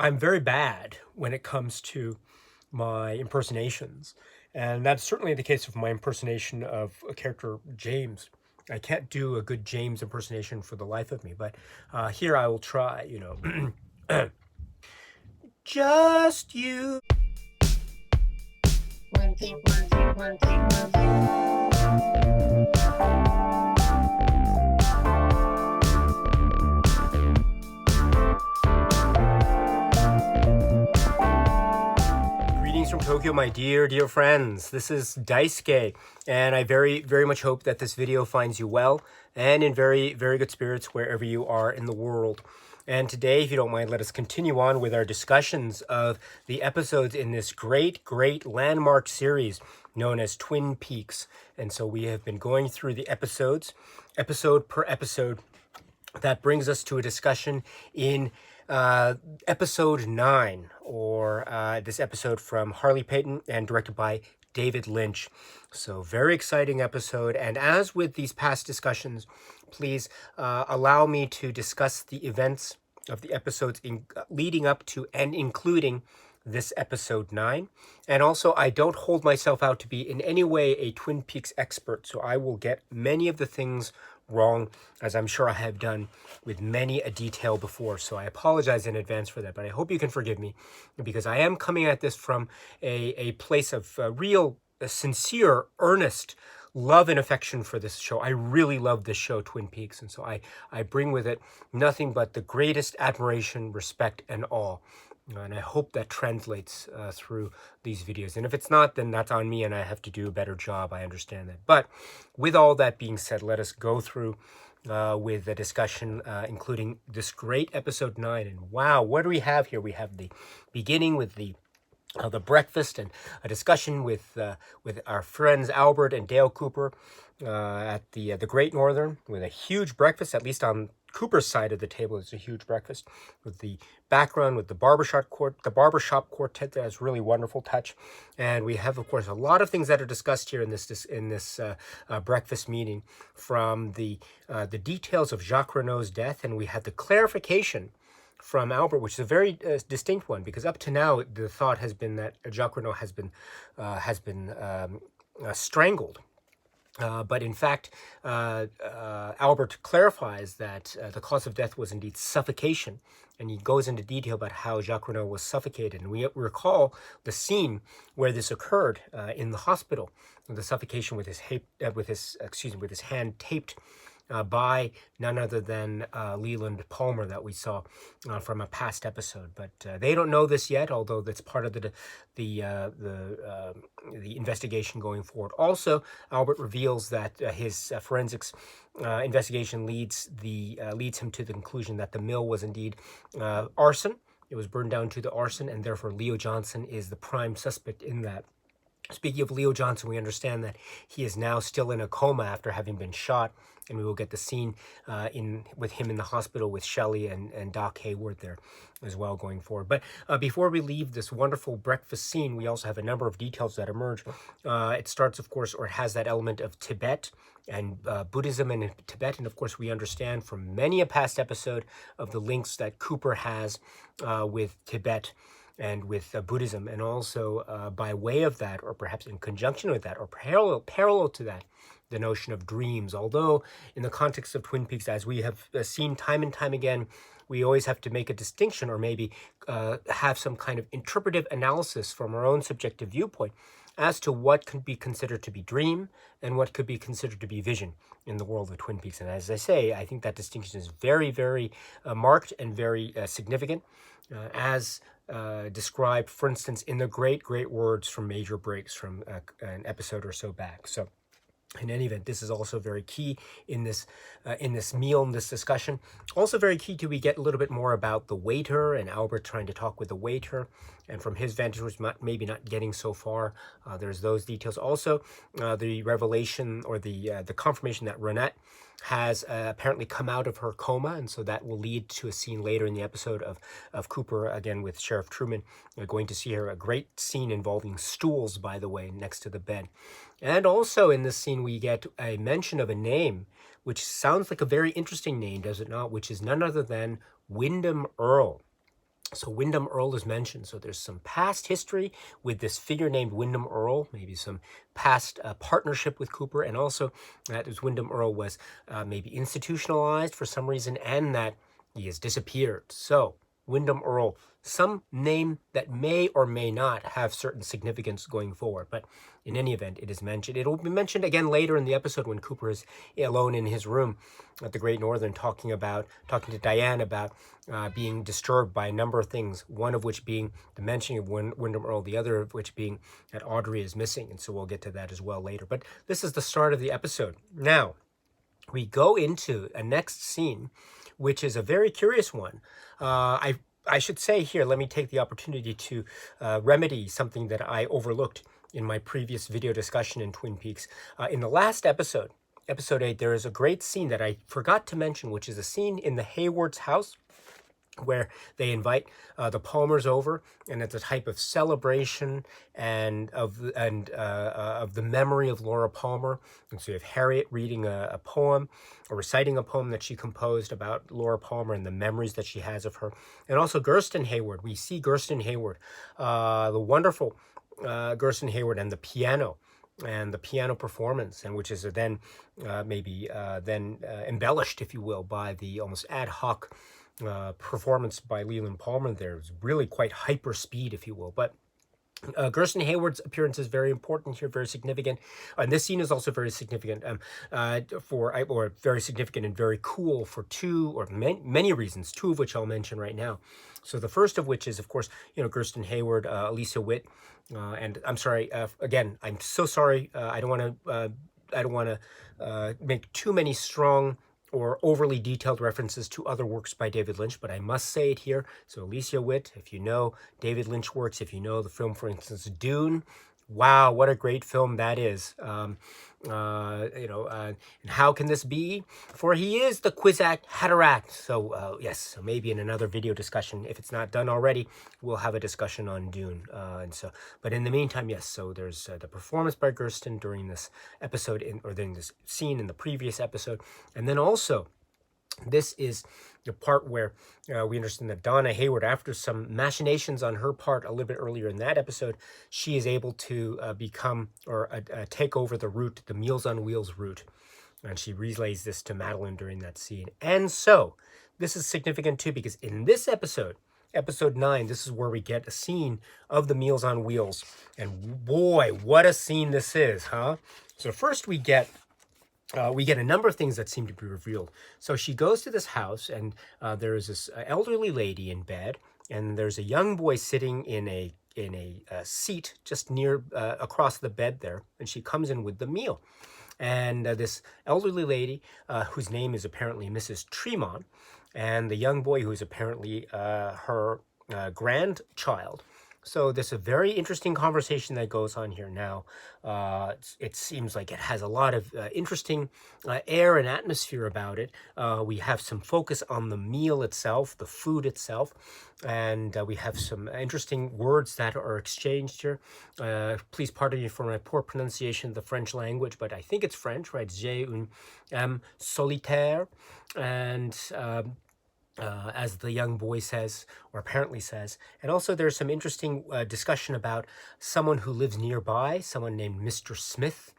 I'm very bad when it comes to my impersonations, and that's certainly the case of my impersonation of a character James. I can't do a good James impersonation for the life of me, but here I will try. Just you. One, two, one, two, one, two, one, two. Greetings from Tokyo, my dear friends. This is Daisuke, and I very much hope that this video finds you well and in very good spirits wherever you are in the world. And today, if you don't mind, let us continue on with our discussions of the episodes in this great landmark series known as Twin Peaks. And so we have been going through the episodes, episode per episode. That brings us to a discussion in episode 9, or this episode from Harley Peyton and directed by David Lynch. So very exciting episode. And as with these past discussions, please allow me to discuss the events of the episodes leading up to and including this episode 9. And also, I don't hold myself out to be in any way a Twin Peaks expert, so I will get many of the things wrong, as I'm sure I have done with many a detail before. So I apologize in advance for that, but I hope you can forgive me, because I am coming at this from a place of real, sincere, earnest love and affection for this show. I really love this show, Twin Peaks, and so I bring with it nothing but the greatest admiration, respect, and awe. And I hope that translates through these videos. And if it's not, then that's on me and I have to do a better job. I understand that. But with all that being said, let us go through with a discussion, including this great episode 9. And wow, what do we have here? We have the beginning with the breakfast and a discussion with our friends Albert and Dale Cooper at the Great Northern, with a huge breakfast, at least on Cooper's side of the table. It's a huge breakfast with the background with the barbershop quartet. That's really wonderful touch. And we have, of course, a lot of things that are discussed here in this breakfast meeting, from the details of Jacques Renault's death, and we had the clarification from Albert, which is a very distinct one, because up to now the thought has been that Jacques Renault has been strangled. But in fact, Albert clarifies that the cause of death was indeed suffocation, and he goes into detail about how Jacques Renault was suffocated. And we recall the scene where this occurred in the hospital, the suffocation with his hand taped by none other than Leland Palmer, that we saw from a past episode. But they don't know this yet, although that's part of the investigation going forward. Also, Albert reveals that his forensics investigation leads him to the conclusion that the mill was indeed arson. It was burned down to the arson, and therefore Leo Johnson is the prime suspect in that. Speaking of Leo Johnson, we understand that he is now still in a coma after having been shot, and we will get the scene with him in the hospital with Shelley and Doc Hayward there as well going forward. But before we leave this wonderful breakfast scene, we also have a number of details that emerge. It starts, of course, or it has that element of Tibet and Buddhism in Tibet. And of course, we understand from many a past episode of the links that Cooper has with Tibet and with Buddhism, and also by way of that, or perhaps in conjunction with that, or parallel to that, the notion of dreams. Although in the context of Twin Peaks, as we have seen time and time again, we always have to make a distinction, or maybe have some kind of interpretive analysis from our own subjective viewpoint as to what could be considered to be dream and what could be considered to be vision in the world of Twin Peaks. And as I say, I think that distinction is very marked and very significant, as described, for instance, in the great words from Major Breaks from an episode or so back. So in any event, this is also very key in this meal, in this discussion. Also very key to we get a little bit more about the waiter and Albert trying to talk with the waiter, and from his vantage point, maybe not getting so far. There's those details. Also, the revelation, or the confirmation that Ronette has apparently come out of her coma, and so that will lead to a scene later in the episode of Cooper, again with Sheriff Truman. We're going to see her, a great scene involving stools, by the way, next to the bed. And also in this scene, we get a mention of a name, which sounds like a very interesting name, does it not? Which is none other than Wyndham Earle. So Wyndham Earle is mentioned. So there's some past history with this figure named Wyndham Earle, maybe some past partnership with Cooper, and also that as Wyndham Earle was maybe institutionalized for some reason, and that he has disappeared. So Wyndham Earle, some name that may or may not have certain significance going forward, but in any event, it is mentioned. It will be mentioned again later in the episode when Cooper is alone in his room at the Great Northern, talking to Diane about being disturbed by a number of things. One of which being the mentioning of Wyndham Earle, the other of which being that Audrey is missing, and so we'll get to that as well later. But this is the start of the episode. Now we go into a next scene, which is a very curious one. I should say here, let me take the opportunity to remedy something that I overlooked in my previous video discussion in Twin Peaks. In the last episode, episode 8, there is a great scene that I forgot to mention, which is a scene in the Hayward's house where they invite the Palmers over, and it's a type of celebration and of the memory of Laura Palmer. And so you have Harriet reading a poem, or reciting a poem that she composed about Laura Palmer and the memories that she has of her, and also Gersten Hayward. We see Gersten Hayward, the wonderful Gersten Hayward, and the piano. And the piano performance, and which is then embellished, if you will, by the almost ad hoc performance by Leland Palmer. There is really quite hyper speed, if you will. But Gersten Hayward's appearance is very important here, very significant, and this scene is also very significant or very significant and very cool for two or many reasons. Two of which I'll mention right now. So the first of which is, of course, Gersten Hayward, Alicia Witt, and I'm sorry again. I'm so sorry. I don't want to make too many strong or overly detailed references to other works by David Lynch, but I must say it here. So Alicia Witt, if you know David Lynch works, if you know the film, for instance, Dune, wow, what a great film that is. And how can this be? For he is the Kwisatz Haderach. So yes, so maybe in another video discussion, if it's not done already, we'll have a discussion on Dune. But in the meantime, yes. So there's the performance by Gersten during this episode, during this scene in the previous episode, and then also this is the part where we understand that Donna Hayward, after some machinations on her part a little bit earlier in that episode, she is able to become or take over the route, the Meals on Wheels route. And she relays this to Madeline during that scene. And so this is significant too, because in this episode, episode 9, this is where we get a scene of the Meals on Wheels. And boy, what a scene this is, huh? So first we get a number of things that seem to be revealed. So she goes to this house, and there is this elderly lady in bed, and there's a young boy sitting in a seat just near across the bed there, and she comes in with the meal. And this elderly lady, whose name is apparently Mrs. Tremont, and the young boy who is apparently her grandchild. So there's a very interesting conversation that goes on here now. It seems like it has a lot of interesting air and atmosphere about it. We have some focus on the meal itself, the food itself, and we have some interesting words that are exchanged here. Please pardon me for my poor pronunciation of the French language, but I think it's French, right? J'ai une âme solitaire, and as the young boy says, or apparently says. And also there's some interesting discussion about someone who lives nearby, someone named Mr. Smith.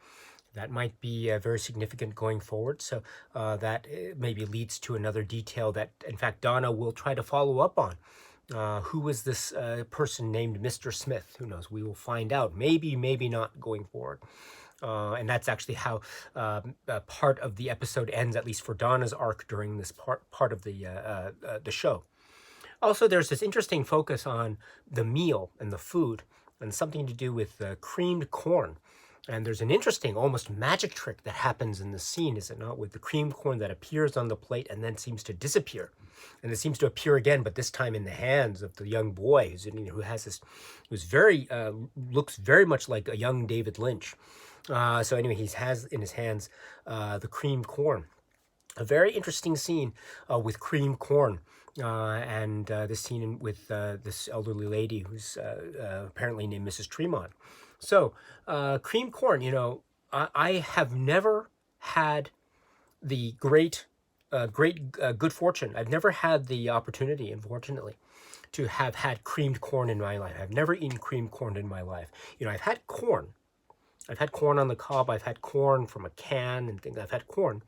That might be very significant going forward. So that maybe leads to another detail that, in fact, Donna will try to follow up on. Who is this person named Mr. Smith? Who knows? We will find out. Maybe, maybe not going forward. And that's actually how part of the episode ends, at least for Donna's arc during this part of the show. Also, there's this interesting focus on the meal and the food, and something to do with creamed corn. And there's an interesting, almost magic trick that happens in the scene, is it not, with the creamed corn that appears on the plate and then seems to disappear. And it seems to appear again, but this time in the hands of the young boy who has this, looks very much like a young David Lynch. So anyway, he has in his hands the creamed corn. A very interesting scene with creamed corn. And this scene with this elderly lady who's apparently named Mrs. Tremont. So, creamed corn, I have never had the great good fortune. I've never had the opportunity, unfortunately, to have had creamed corn in my life. I've never eaten creamed corn in my life. I've had corn. I've had corn on the cob. I've had corn from a can and things. I've had corn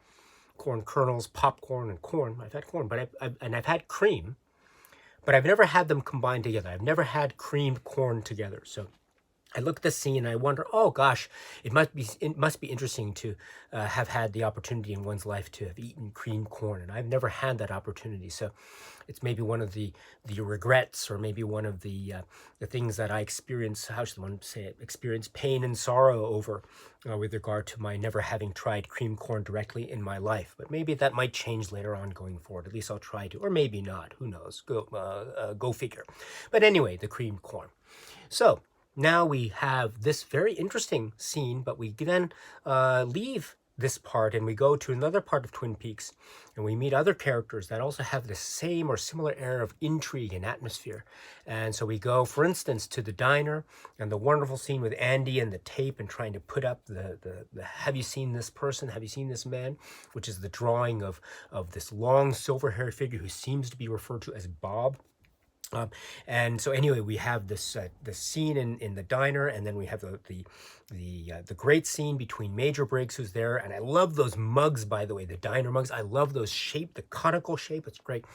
kernels, popcorn, and corn. I've had corn, but I've had cream, but I've never had them combined together. I've never had creamed corn together. So I look at the scene and I wonder, oh gosh, it must be interesting to have had the opportunity in one's life to have eaten creamed corn, and I've never had that opportunity. So it's maybe one of the regrets, or maybe one of the things that I experience. How should one say it? Experience pain and sorrow over with regard to my never having tried creamed corn directly in my life. But maybe that might change later on going forward. At least I'll try to, or maybe not. Who knows? Go figure. But anyway, the creamed corn. So now we have this very interesting scene, but we then leave this part and we go to another part of Twin Peaks, and we meet other characters that also have the same or similar air of intrigue and atmosphere. And so we go, for instance, to the diner and the wonderful scene with Andy and the tape and trying to put up the have you seen this person? Have you seen this man? Which is the drawing of this long silver-haired figure who seems to be referred to as Bob. And so anyway, we have this scene in the diner, and then we have the great scene between Major Briggs, who's there, and I love those mugs, by the way, the diner mugs. I love those shape, the conical shape. It's great.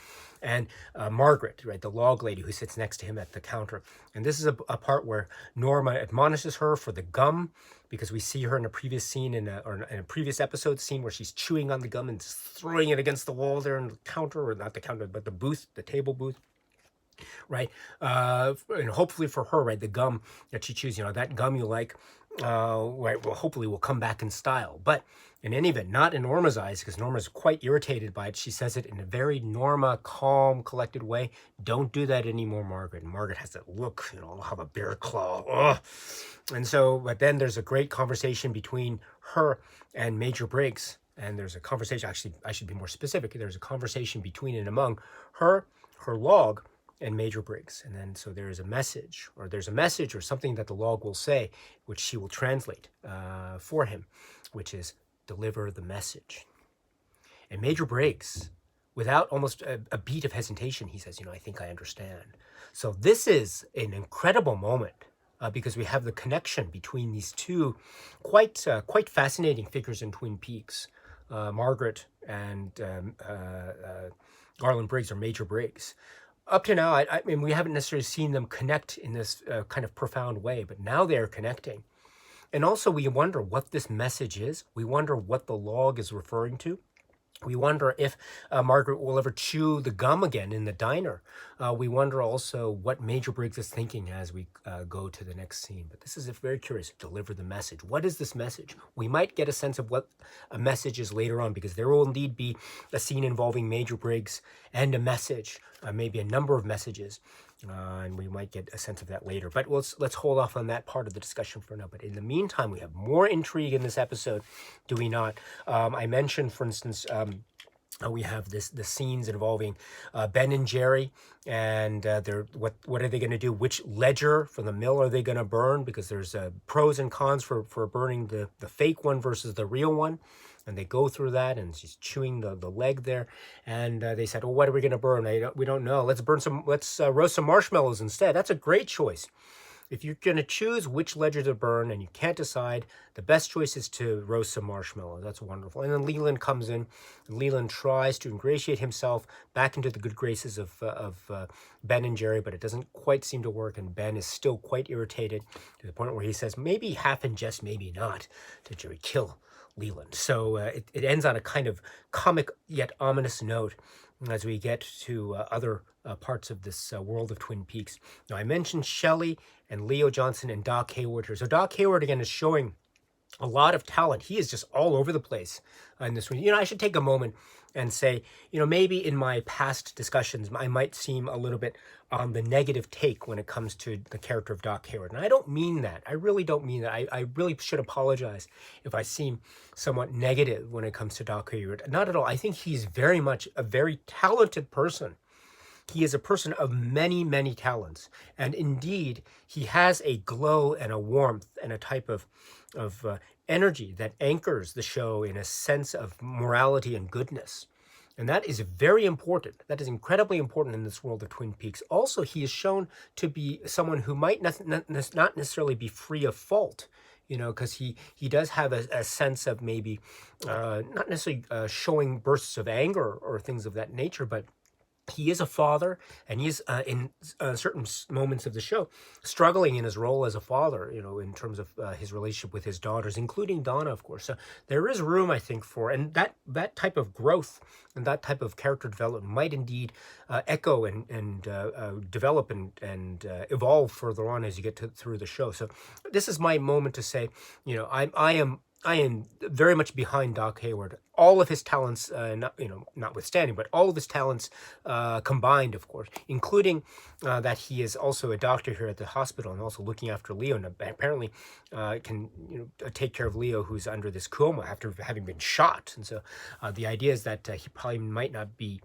And Margaret, right, the log lady who sits next to him at the counter. And this is a part where Norma admonishes her for the gum, because we see her in a previous scene in a previous episode scene where she's chewing on the gum and just throwing it against the wall there in the counter, or not the counter, but the booth, the table booth. Right, and hopefully for her, right, the gum that she chews, that gum you like, right, well, hopefully will come back in style. But in any event, not in Norma's eyes, because Norma's quite irritated by it. She says it in a very Norma, calm, collected way. Don't do that anymore, Margaret. And Margaret has that look, I'll have a bear claw. Ugh. And so, but then there's a great conversation between her and Major Briggs. And there's a conversation, actually, I should be more specific. There's a conversation between and among her log, and Major Briggs. And then so there's a message or something that the log will say, which she will translate for him, which is deliver the message. And Major Briggs, without almost a beat of hesitation, he says, I think I understand. So this is an incredible moment because we have the connection between these two quite fascinating figures in Twin Peaks, Margaret and Garland Briggs, or Major Briggs. Up to now, I mean, we haven't necessarily seen them connect in this kind of profound way, but now they are connecting. And also we wonder what this message is. We wonder what the log is referring to. We wonder if Margaret will ever chew the gum again in the diner. We wonder also what Major Briggs is thinking as we go to the next scene. But this is very curious. Deliver the message. What is this message? We might get a sense of what a message is later on, because there will indeed be a scene involving Major Briggs and a message, maybe a number of messages. And we might get a sense of that later. But let's hold off on that part of the discussion for now. But in the meantime, we have more intrigue in this episode, do we not? I mentioned, for instance, we have the scenes involving Ben and Jerry, and what are they going to do? Which ledger from the mill are they going to burn? Because there's pros and cons for burning the fake one versus the real one. And they go through that, and she's chewing the leg there. And they said, "Oh, what are we going to burn? We don't know. Let's roast some marshmallows instead." That's a great choice. If you're going to choose which ledger to burn and you can't decide, the best choice is to roast some marshmallows. That's wonderful. And then Leland comes in, and Leland tries to ingratiate himself back into the good graces of Ben and Jerry, but it doesn't quite seem to work, and Ben is still quite irritated to the point where he says, maybe half in jest, maybe not, to Jerry, kill Leland. So it ends on a kind of comic yet ominous note as we get to other parts of this world of Twin Peaks. Now, I mentioned Shelley and Leo Johnson and Doc Hayward here. So Doc Hayward, again, is showing a lot of talent. He is just all over the place in this one. I should take a moment and say, maybe in my past discussions, I might seem a little bit on the negative take when it comes to the character of Doc Hayward. And I don't mean that. I really don't mean that. I really should apologize if I seem somewhat negative when it comes to Doc Hayward. Not at all. I think he's very much a very talented person. He is a person of many, many talents. And indeed, he has a glow and a warmth and a type of energy that anchors the show in a sense of morality and goodness. And that is very important. That is incredibly important in this world of Twin Peaks. Also, he is shown to be someone who might not necessarily be free of fault, because he does have a sense of maybe not necessarily showing bursts of anger or things of that nature, but he is a father, and he is in certain moments of the show struggling in his role as a father, in terms of his relationship with his daughters, including Donna, of course. So there is room, I think, and that type of growth and that type of character development might indeed echo and develop and evolve further on as you get through the show. So this is my moment to say, I am very much behind Doc Hayward. All of his talents, notwithstanding, but all of his talents combined, of course, including that he is also a doctor here at the hospital and also looking after Leo, and apparently can take care of Leo, who's under this coma after having been shot. And so the idea is that he probably might not be.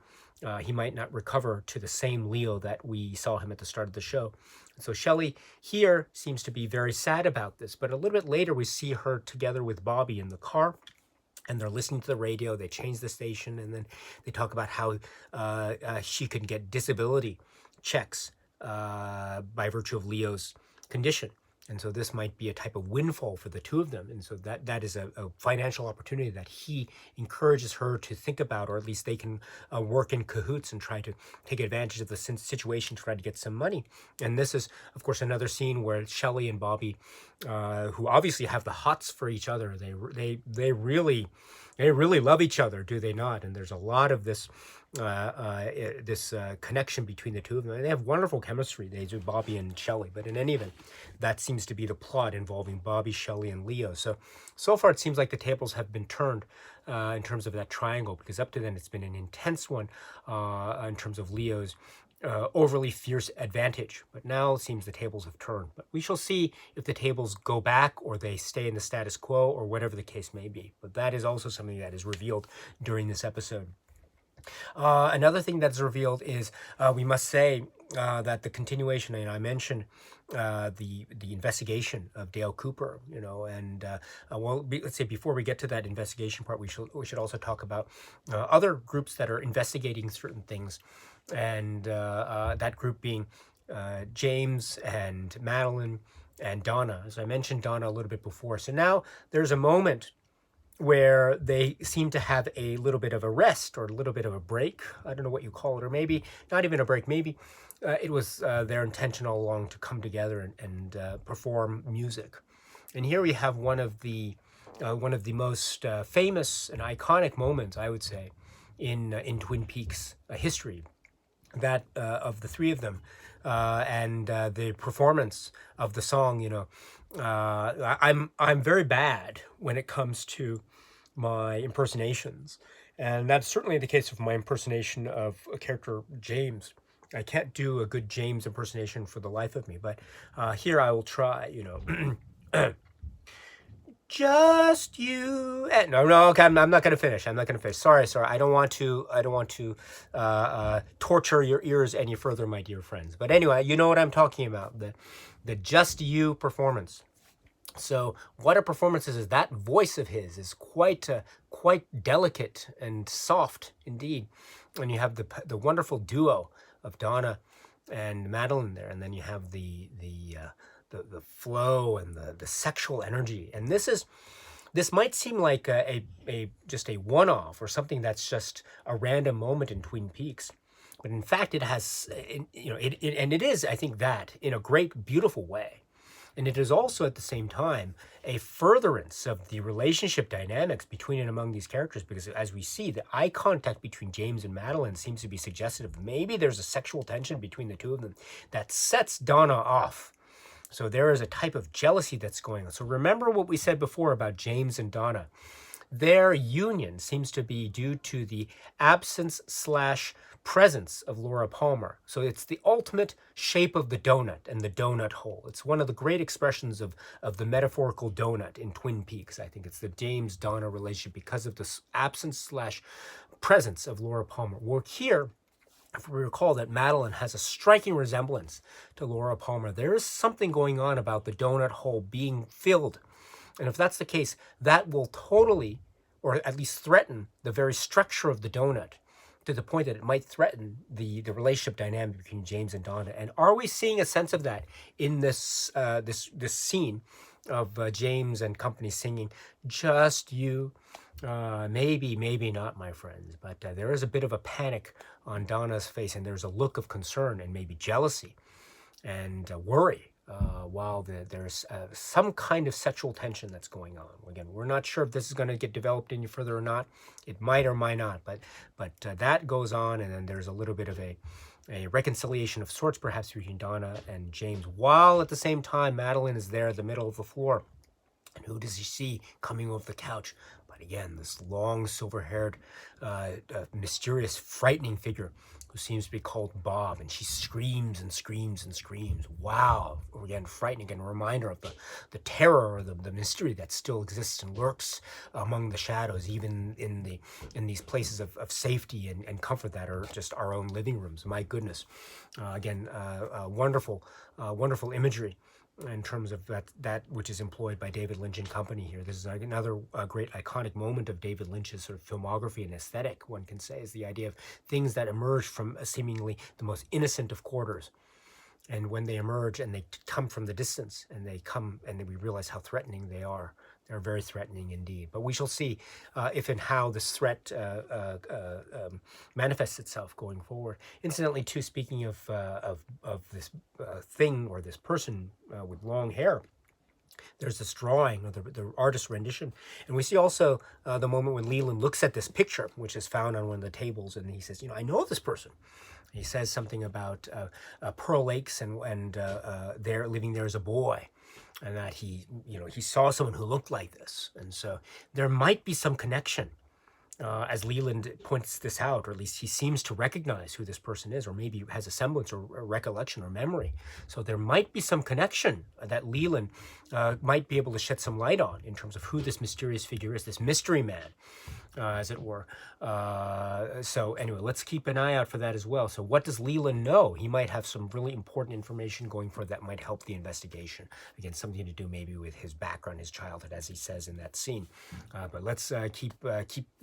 He might not recover to the same Leo that we saw him at the start of the show. So Shelley here seems to be very sad about this, but a little bit later we see her together with Bobby in the car, and they're listening to the radio. They change the station, and then they talk about how she can get disability checks by virtue of Leo's condition. And so this might be a type of windfall for the two of them. And so that is a financial opportunity that he encourages her to think about, or at least they can work in cahoots and try to take advantage of the situation to try to get some money. And this is, of course, another scene where Shelley and Bobby, who obviously have the hots for each other, they really love each other, do they not? And there's a lot of this connection between the two of them. And they have wonderful chemistry, they do, Bobby and Shelley. But in any event, that seems to be the plot involving Bobby, Shelley, and Leo. So far it seems like the tables have been turned in terms of that triangle, because up to then it's been an intense one in terms of Leo's overly fierce advantage. But now it seems the tables have turned. But we shall see if the tables go back or they stay in the status quo or whatever the case may be. But that is also something that is revealed during this episode. Another thing that's revealed is we must say that the continuation, and I mentioned the investigation of Dale Cooper, and let's say before we get to that investigation part, we should also talk about other groups that are investigating certain things, and that group being James and Madeline and Donna. As I mentioned Donna a little bit before. So now there's a moment where they seem to have a little bit of a rest or a little bit of a break. I don't know what you call it, or maybe not even a break. Maybe it was their intention all along to come together and perform music. And here we have one of the most famous and iconic moments, I would say, in Twin Peaks history. That of the three of them, and the performance of the song. I'm very bad when it comes to my impersonations, and that's certainly the case of my impersonation of a character James. I can't do a good James impersonation for the life of me, but here I will try. Just you. No. Okay, I'm not gonna finish. Sorry. I don't want to torture your ears any further, my dear friends. But anyway, you know what I'm talking about. The Just You performance. So what a performance is! That voice of his is quite delicate and soft indeed. And you have the wonderful duo of Donna and Madeline there, and then you have the flow and the sexual energy. And this might seem like just a one-off or something that's just a random moment in Twin Peaks, but in fact it has it is, I think, that in a great, beautiful way. And it is also at the same time a furtherance of the relationship dynamics between and among these characters, because as we see, the eye contact between James and Madeline seems to be suggestive of maybe there's a sexual tension between the two of them that sets Donna off. So there is a type of jealousy that's going on. So remember what we said before about James and Donna. Their union seems to be due to the absence/presence of Laura Palmer. So it's the ultimate shape of the donut and the donut hole. It's one of the great expressions of the metaphorical donut in Twin Peaks. I think it's the James-Donna relationship because of the absence/presence of Laura Palmer. Well, here, if we recall that Madeline has a striking resemblance to Laura Palmer, there is something going on about the donut hole being filled. And if that's the case, that will totally, or at least threaten, the very structure of the donut. to the point that it might threaten the relationship dynamic between James and Donna. And are we seeing a sense of that in this scene of James and company singing "Just You"? Maybe not, my friends, but there is a bit of a panic on Donna's face, and there's a look of concern and maybe jealousy and worry, while there's some kind of sexual tension that's going on. Again, we're not sure if this is going to get developed any further or not. It might or might not, but that goes on, and then there's a little bit of a reconciliation of sorts, perhaps between Donna and James, while at the same time Madeline is there in the middle of the floor. And who does he see coming over the couch? But again, this long, silver-haired, mysterious, frightening figure who seems to be called Bob. And she screams and screams and screams. Wow. Again, frightening, and a reminder of the terror or the mystery that still exists and lurks among the shadows, even in these places of safety and comfort that are just our own living rooms. My goodness. Again, wonderful imagery in terms of that which is employed by David Lynch and company here. This is another great iconic moment of David Lynch's sort of filmography and aesthetic, one can say, is the idea of things that emerge from seemingly the most innocent of quarters. And when they emerge and they come from the distance, and then we realize how threatening they are. They're very threatening indeed. But we shall see if and how this threat manifests itself going forward. Incidentally, too, speaking of this thing or this person with long hair, there's this drawing, or the artist's rendition. And we see also the moment when Leland looks at this picture, which is found on one of the tables, and he says, I know this person. He says something about Pearl Lakes and there living there as a boy, and that he saw someone who looked like this. And so there might be some connection, as Leland points this out, or at least he seems to recognize who this person is, or maybe has a semblance or a recollection or memory. So there might be some connection that Leland might be able to shed some light on in terms of who this mysterious figure is, this mystery man, as it were. So anyway, let's keep an eye out for that as well. So what does Leland know? He might have some really important information going forward that might help the investigation. Again, something to do maybe with his background, his childhood, as he says in that scene. But let's keep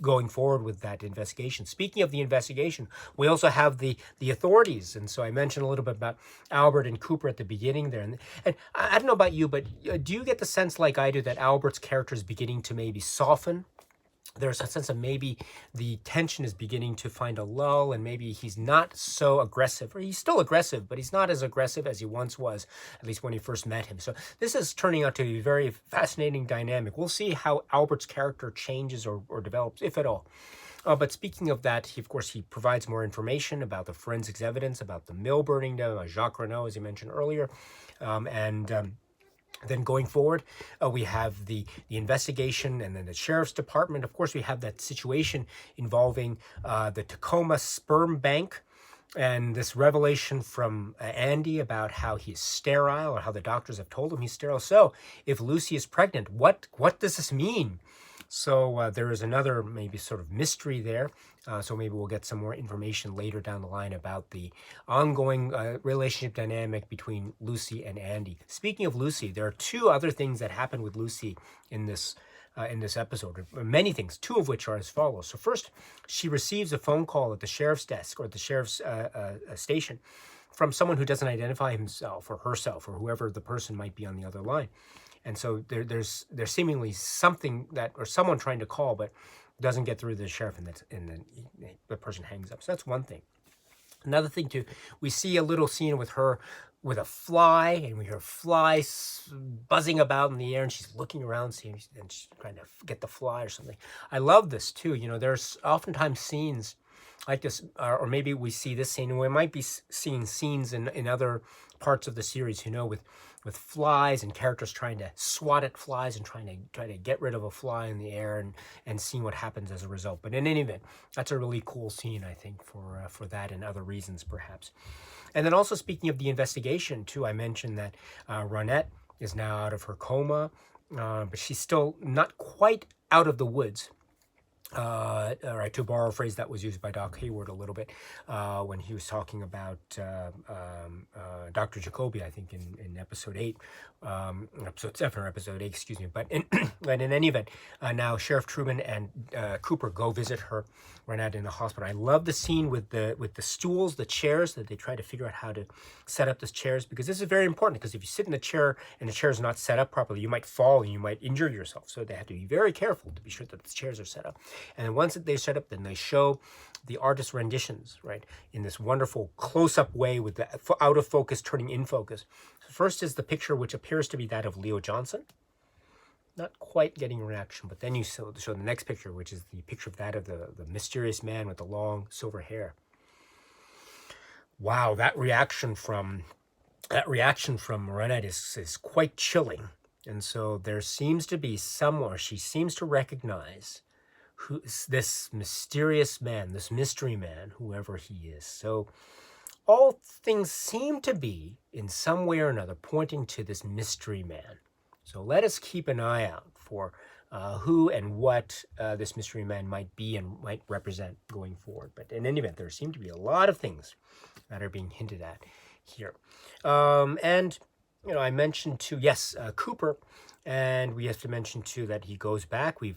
going forward with that investigation. Speaking of the investigation, we also have the authorities. And so I mentioned a little bit about Albert and Cooper at the beginning there. And I don't know about you, but do you get the sense, like I do, that Albert's character is beginning to maybe soften? There's a sense of maybe the tension is beginning to find a lull, and maybe he's not so aggressive, or he's still aggressive, but he's not as aggressive as he once was, at least when he first met him. So this is turning out to be a very fascinating dynamic. We'll see how Albert's character changes or develops, if at all. But speaking of that, he provides more information about the forensics evidence, about the mill burning down, Jacques Renault, as you mentioned earlier, then going forward, we have the investigation, and then the sheriff's department. Of course, we have that situation involving the Tacoma Sperm Bank, and this revelation from Andy about how he's sterile, or how the doctors have told him he's sterile. So if Lucy is pregnant, what does this mean? So there is another maybe sort of mystery there. So maybe we'll get some more information later down the line about the ongoing relationship dynamic between Lucy and Andy. Speaking of Lucy, there are two other things that happen with Lucy in this episode. Many things, two of which are as follows. So first, she receives a phone call at the sheriff's desk, or at the sheriff's station, from someone who doesn't identify himself or herself, or whoever the person might be on the other line. And so there's seemingly something or someone trying to call, but doesn't get through to the sheriff, and then the person hangs up. So that's one thing. Another thing too, we see a little scene with her with a fly, and we hear flies buzzing about in the air, and she's looking around, and she's trying to get the fly or something. I love this too. There's oftentimes scenes like this, or maybe we see this scene, and we might be seeing scenes in other parts of the series, with flies and characters trying to swat at flies and trying to get rid of a fly in the air, and seeing what happens as a result. But in any event, that's a really cool scene, I think, for that and other reasons perhaps. And then also, speaking of the investigation too, I mentioned that Ronette is now out of her coma, but she's still not quite out of the woods. right, to borrow a phrase that was used by Doc Hayward a little bit when he was talking about Dr. Jacoby, I think in episode 8, episode 7 or episode 8, excuse me. But but in any event, now Sheriff Truman and Cooper go visit her Renette in the hospital. I love the scene with the stools, the chairs, that they try to figure out how to set up these chairs, because this is very important, because if you sit in the chair and the chair is not set up properly, you might fall and you might injure yourself. So they have to be very careful to be sure that the chairs are set up. And then once they set up, then they show the artist renditions, right, in this wonderful close-up way with the out of focus turning in focus. So first is the picture, which appears to be that of Leo Johnson. Not quite getting a reaction, but then you show the next picture, which is the picture of that of the mysterious man with the long silver hair. Wow, that reaction from Renette is quite chilling. And so there seems to be somewhere, she seems to recognize who this mysterious man, this mystery man, whoever he is. So all things seem to be, in some way or another, pointing to this mystery man. So let us keep an eye out for who and what this mystery man might be and might represent going forward. But in any event, there seem to be a lot of things that are being hinted at here. And, I mentioned too, yes, Cooper. And we have to mention too that he goes back. We've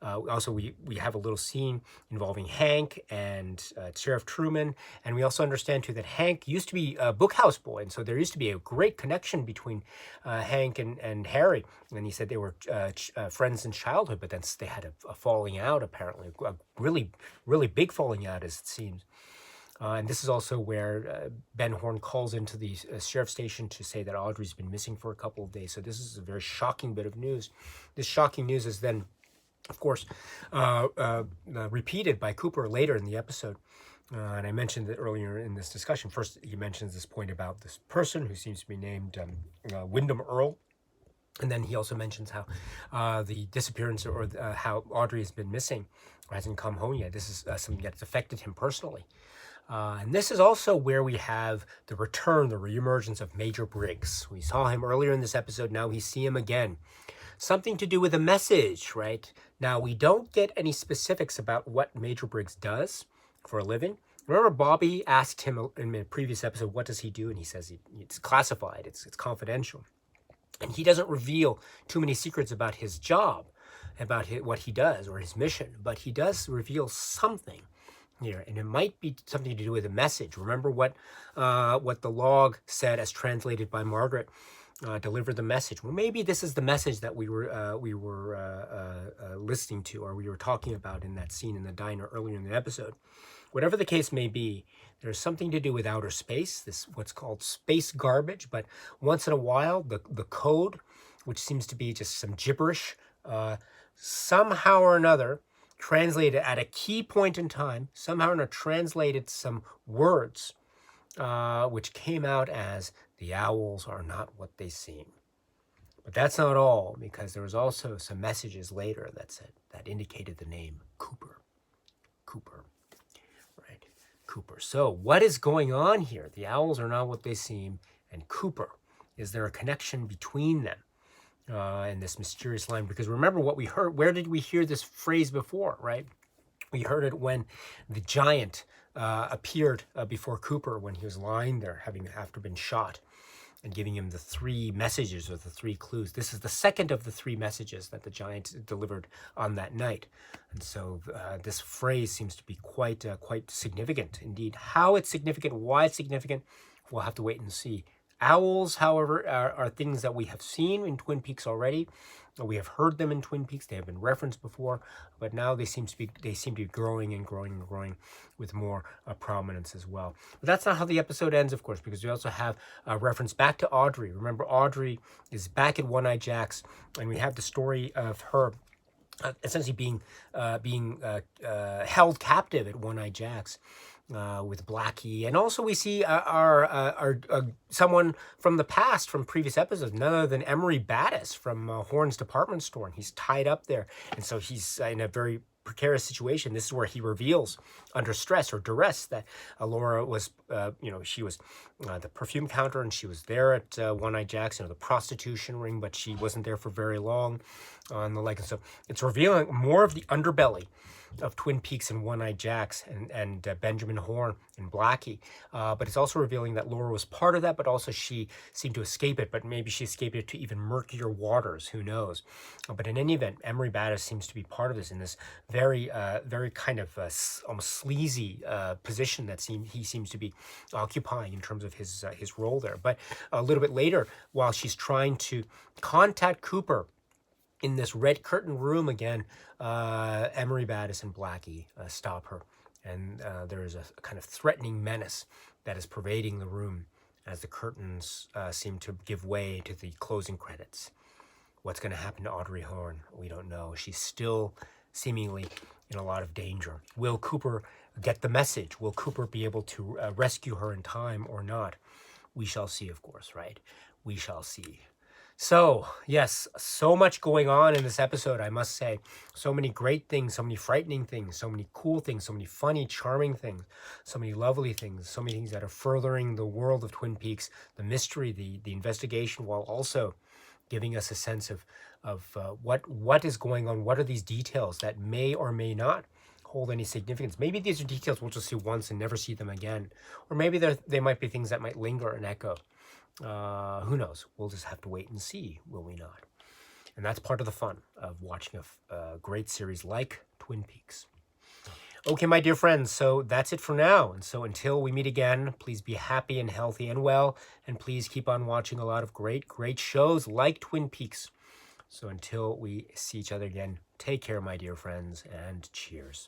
also we have a little scene involving Hank and Sheriff Truman, and we also understand too that Hank used to be a bookhouse boy, and so there used to be a great connection between Hank and Harry. And he said they were friends in childhood, but then they had a falling out, apparently, a really big falling out, as it seems. And this is also where Ben Horne calls into the sheriff's station to say that Audrey's been missing for a couple of days. So this is a very shocking bit of news. This shocking news is then, of course, repeated by Cooper later in the episode. And I mentioned it earlier in this discussion. First, he mentions this point about this person who seems to be named Wyndham Earl. And then he also mentions how the disappearance or how Audrey has been missing or hasn't come home yet. This is something that's affected him personally. And this is also where we have the return, the reemergence of Major Briggs. We saw him earlier in this episode. Now we see him again. Something to do with a message, right? Now, we don't get any specifics about what Major Briggs does for a living. Remember, Bobby asked him in a previous episode, what does he do? And he says it's classified, it's confidential. And he doesn't reveal too many secrets about his job, about what he does or his mission. But he does reveal something here, and it might be something to do with a message. Remember what the log said, as translated by Margaret, deliver the message. Well, maybe this is the message that we were listening to, or we were talking about in that scene in the diner earlier in the episode. Whatever the case may be, there's something to do with outer space, this what's called space garbage. But once in a while, the code, which seems to be just some gibberish, somehow or another, translated at a key point in time, somehow or another translated some words, which came out as, the owls are not what they seem. But that's not all, because there was also some messages later that indicated the name Cooper. Right? Cooper. So what is going on here? The owls are not what they seem, and Cooper. Is there a connection between them? In this mysterious line, because remember what we heard. Where did we hear this phrase before, right? We heard it when the giant appeared before Cooper when he was lying there, after been shot, and giving him the 3 messages or the 3 clues. This is the second of the 3 messages that the giant delivered on that night, and so this phrase seems to be quite significant indeed. How it's significant, why it's significant, we'll have to wait and see. Owls, however, are things that we have seen in Twin Peaks already. We have heard them in Twin Peaks. They have been referenced before, but now they seem to be growing and growing and growing with more prominence as well. But that's not how the episode ends, of course, because we also have a reference back to Audrey. Remember, Audrey is back at One Eye Jack's, and we have the story of her essentially being held captive at One Eye Jack's. With Blackie, and also we see our someone from the past, from previous episodes, none other than Emery Battis from Horne's department store, and he's tied up there, and so he's in a very precarious situation. This is where he reveals, under stress or duress, that Laura was she was the perfume counter, and she was there at One Eye Jack's, the prostitution ring, but she wasn't there for very long, and the like. And so it's revealing more of the underbelly of Twin Peaks and One Eye Jack's and Benjamin Horne and Blackie. But it's also revealing that Laura was part of that, but also she seemed to escape it, but maybe she escaped it to even murkier waters, who knows. But in any event, Emery Battis seems to be part of this in this very kind of almost sleazy position that he seems to be occupying in terms of his role there. But a little bit later, while she's trying to contact Cooper in this red curtain room again, Emery Battis and Blackie stop her, and there is a kind of threatening menace that is pervading the room as the curtains seem to give way to the closing credits. What's going to happen to Audrey Horne? We don't know. She's still seemingly in a lot of danger. Will Cooper get the message? Will Cooper be able to rescue her in time or not? We shall see, of course, right? We shall see. So, yes, so much going on in this episode, I must say. So many great things, so many frightening things, so many cool things, so many funny, charming things, so many lovely things, so many things that are furthering the world of Twin Peaks, the mystery, the investigation, while also giving us a sense of what is going on, what are these details that may or may not hold any significance. Maybe these are details we'll just see once and never see them again. Or maybe they might be things that might linger and echo. Who knows? We'll just have to wait and see, will we not? And that's part of the fun of watching a great series like Twin Peaks. Okay, my dear friends, so that's it for now. And so until we meet again, please be happy and healthy and well, and please keep on watching a lot of great shows like Twin Peaks. So until we see each other again, take care, my dear friends, and cheers.